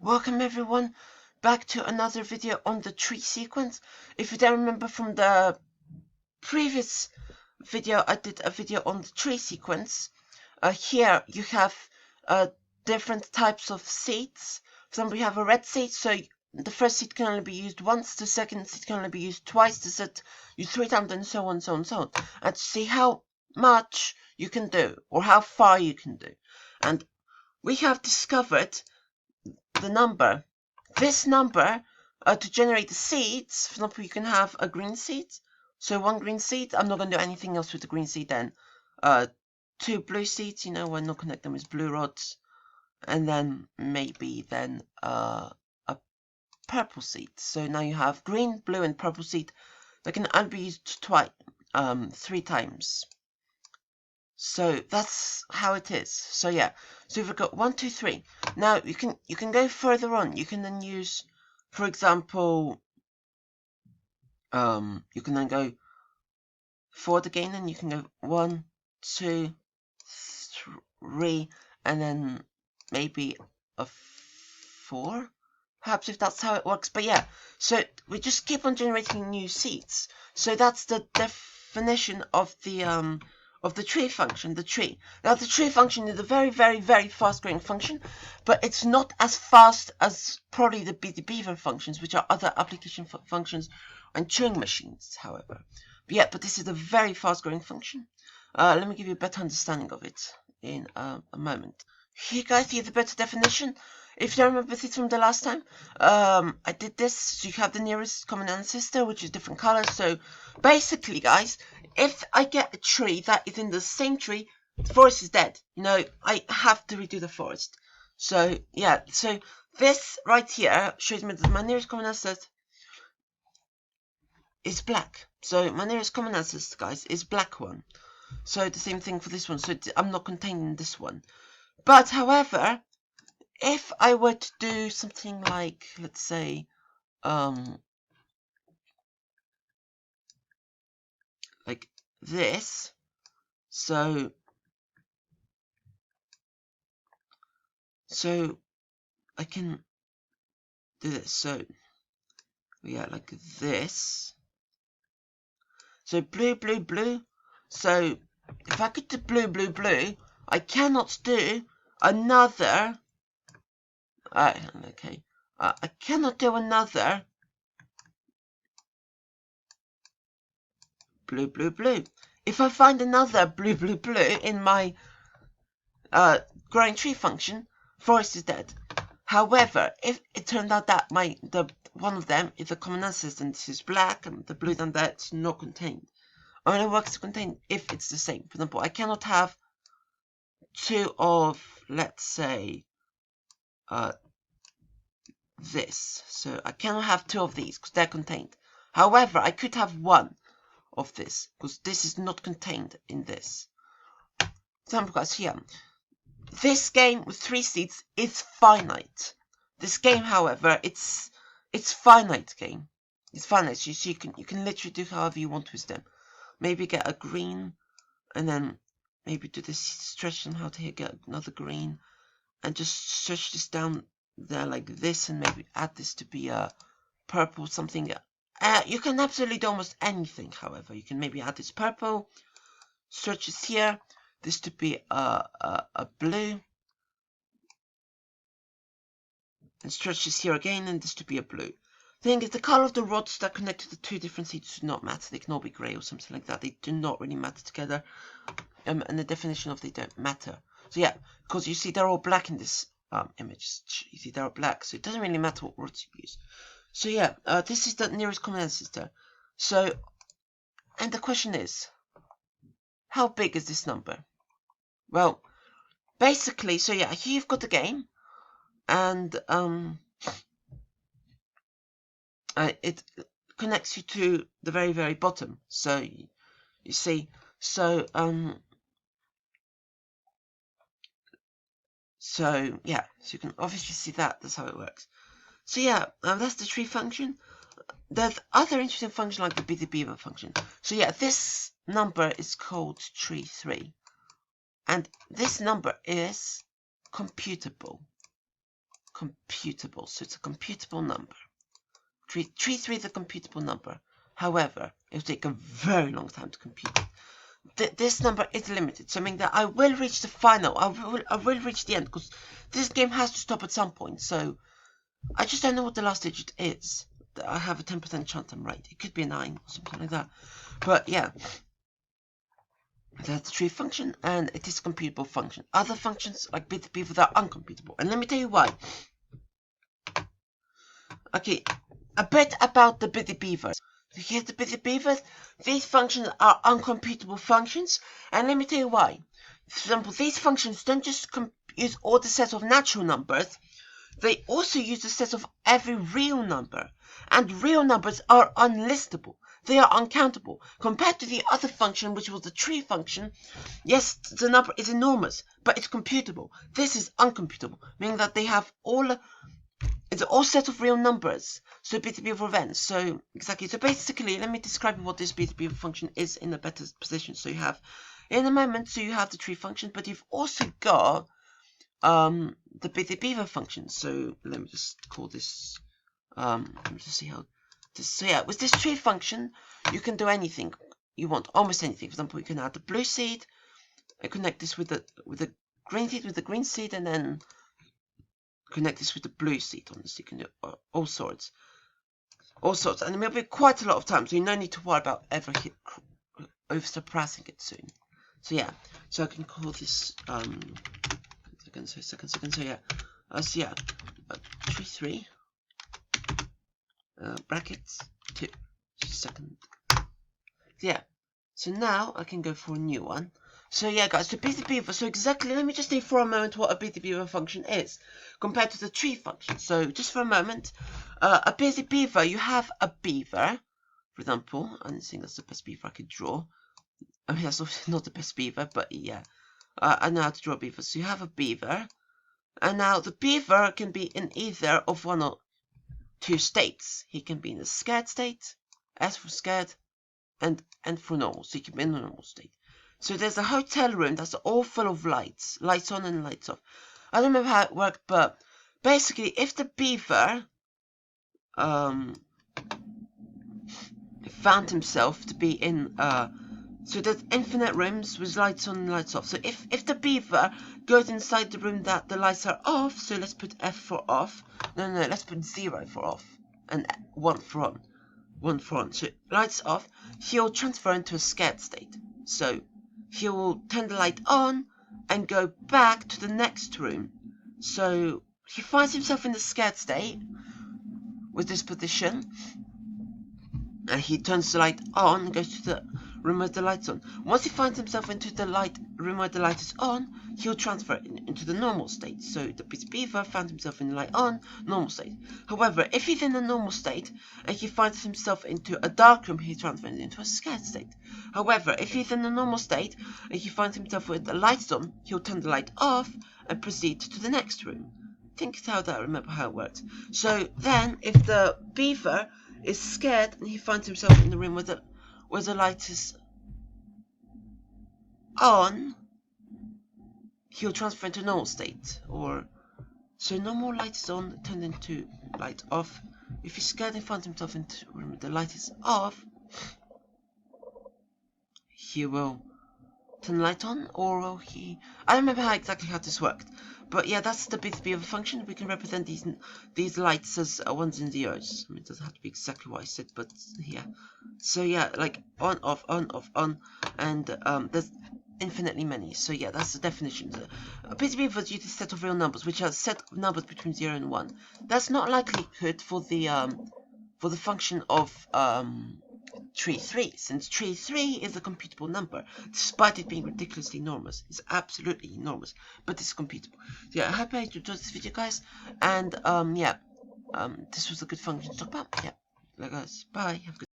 Welcome everyone back to another video on the tree sequence. If you don't remember from the previous video, I did a video on the tree sequence. Here you have different types of seeds. For example, you have a red seed, so the first seed can only be used once, the second seed can only be used twice, the third used 3 times, and so on, so on, so on. And to see how much you can do, or how far you can do. And we have discovered the number. This number, to generate the seeds, for example, you can have a green seed. So 1 green seed, I'm not going to do anything else with the green seed then. 2 blue seeds, we're not going to connect them with blue rods. And then maybe then a purple seed. So now you have green, blue, and purple seed that can only be used twice, 3 times. So that's how it is. So yeah, so we've got 1, 2, 3. Now you can go further on. You can then use, for example, you can then go forward again, and you can go 1, 2, 3, and then maybe a 4, perhaps, if that's how it works. But yeah, so we just keep on generating new seeds. So that's the definition of the tree function, the tree. Now, the tree function is a very, very, very fast-growing function, but it's not as fast as probably the Busy Beaver functions, which are other application functions on Turing machines, however. But this is a very fast-growing function. Let me give you a better understanding of it in a moment. Here, guys, here's a better definition. If you don't remember this from the last time, I did this. So you have the nearest common ancestor, which is different colors. So basically, guys, if I get a tree that is in the same tree, the forest is dead. I have to redo the forest. So yeah, so this right here shows me that my nearest common ancestor is black. So my nearest common ancestor, guys, is black one. So the same thing for this one. So I'm not contained in this one. But however, if I were to do something like, let's say, like this, so I can do this. So yeah, like this. So blue, blue, blue. So if I could do blue, blue, blue, I cannot do another. Okay. I cannot do another blue, blue, blue. If I find another blue, blue, blue in my growing tree function, forest is dead. However, if it turned out that one of them is a common ancestor and this is black, and the blue than that's not contained. Only works to contain if it's the same. For example, I cannot have 2 of, let's say, this. So I cannot have 2 of these because they're contained. However, I could have 1 of this because this is not contained in this. For example, guys, here, this game with 3 seeds is finite. This game, however, it's finite game. It's finite. So you can literally do however you want with them. Maybe get a green, and then maybe do this stretch on how to get another green, and just stretch this down there like this, and maybe add this to be a purple something. You can absolutely do almost anything. However, you can maybe add this purple, stretch this here, this to be a blue, and stretch this here again, and this to be a blue. Thing is, the color of the rods that connect to the 2 different seeds do not matter. They can all be grey or something like that. They do not really matter together. And the definition of they don't matter. So yeah, because you see they're all black in this image. You see they're all black, so it doesn't really matter what rods you use. So yeah, this is the nearest common ancestor. So, and the question is, how big is this number? Well, basically, so yeah, here you've got the game, and it connects you to the very, very bottom. So you see, so yeah, so you can obviously see that's how it works. So yeah, that's the tree function. There's other interesting function like the Busy Beaver function. So yeah, this number is called tree 3, and this number is computable. computable. So it's a computable number. Tree 3 is a computable number. However, it will take a very long time to compute. This number is limited, so I mean that I will reach the final. I will reach the end, because this game has to stop at some point. So I just don't know what the last digit is. I have a 10% chance I'm right. It could be a 9 or something like that. But yeah, that's the tree function, and it is a computable function. Other functions like Busy Beaver are uncomputable, and let me tell you why. Okay, a bit about the Busy Beavers. Here's the Busy Beavers. These functions are uncomputable functions, and let me tell you why. For example, these functions don't just use all the sets of natural numbers, they also use the set of every real number, and real numbers are unlistable. They are uncountable. Compared to the other function, which was the tree function, yes, the number is enormous, but it's computable. This is uncomputable, meaning that they have it's all set of real numbers. So Busy Beaver events. So exactly. So basically, let me describe what this Busy Beaver function is in a better position. So you have, in a moment, so you have the tree function, but you've also got the Busy Beaver function. So let me just call this. Let me just see how. So yeah, with this tree function, you can do anything you want, almost anything. For example, you can add the blue seed, and connect this with the green seed, and then connect this with the blue seed on this. You can do all sorts, and it will be quite a lot of time. So you no need to worry about ever over surpassing it soon. So yeah, so I can call this second. So yeah, tree 3 brackets 2 second. Yeah, so now I can go for a new one. So yeah, guys, so Busy Beaver. So exactly, let me just say for a moment what a Busy Beaver function is compared to the tree function. So just for a moment, a Busy Beaver, you have a beaver, for example. I don't think that's the best beaver I could draw. I mean, that's obviously not the best beaver, but yeah, I know how to draw a beaver. So you have a beaver, and now the beaver can be in either of one or two states. He can be in a scared state, S for scared, and for normal. So he can be in a normal state. So there's a hotel room that's all full of lights on and lights off. I don't remember how it worked, but basically, if the beaver found himself to be in so there's infinite rooms with lights on and lights off. So if the beaver goes inside the room that the lights are off, so let's put F for off. No, let's put 0 for off and 1 for on. 1 for on. So lights off, he'll transfer into a scared state. So he will turn the light on and go back to the next room. So he finds himself in the scared state with this position, and he turns the light on and goes to the room where the light's on. Once he finds himself into the room where the light is on, he'll transfer into the normal state. So the Busy Beaver found himself in the light on, normal state. However, if he's in a normal state and he finds himself into a dark room, he transfers into a scared state. However, if he's in a normal state and he finds himself with the lights on, he'll turn the light off and proceed to the next room. Think how that, remember how it works. So then, if the beaver is scared and he finds himself in the room where the light is on, he'll transfer into normal state. Or so no more light is on, turned into light off. If he's scared and finds himself into a room where the light is off, he will turn the light on, or will he? I don't remember exactly how this worked. But yeah, that's the Busy Beaver function. We can represent these lights as ones and zeros. I mean, it doesn't have to be exactly what I said, but yeah. So yeah, like on, off, on, and there's infinitely many. So yeah, that's the definition. Busy Beaver uses a set of real numbers, which are set of numbers between 0 and 1. That's not likelihood for the function of tree 3, since tree 3 is a computable number, despite it being ridiculously enormous. It's absolutely enormous, but it's computable. So yeah, I hope you enjoyed this video, guys, and this was a good function to talk about. Yeah, guys, bye, have a good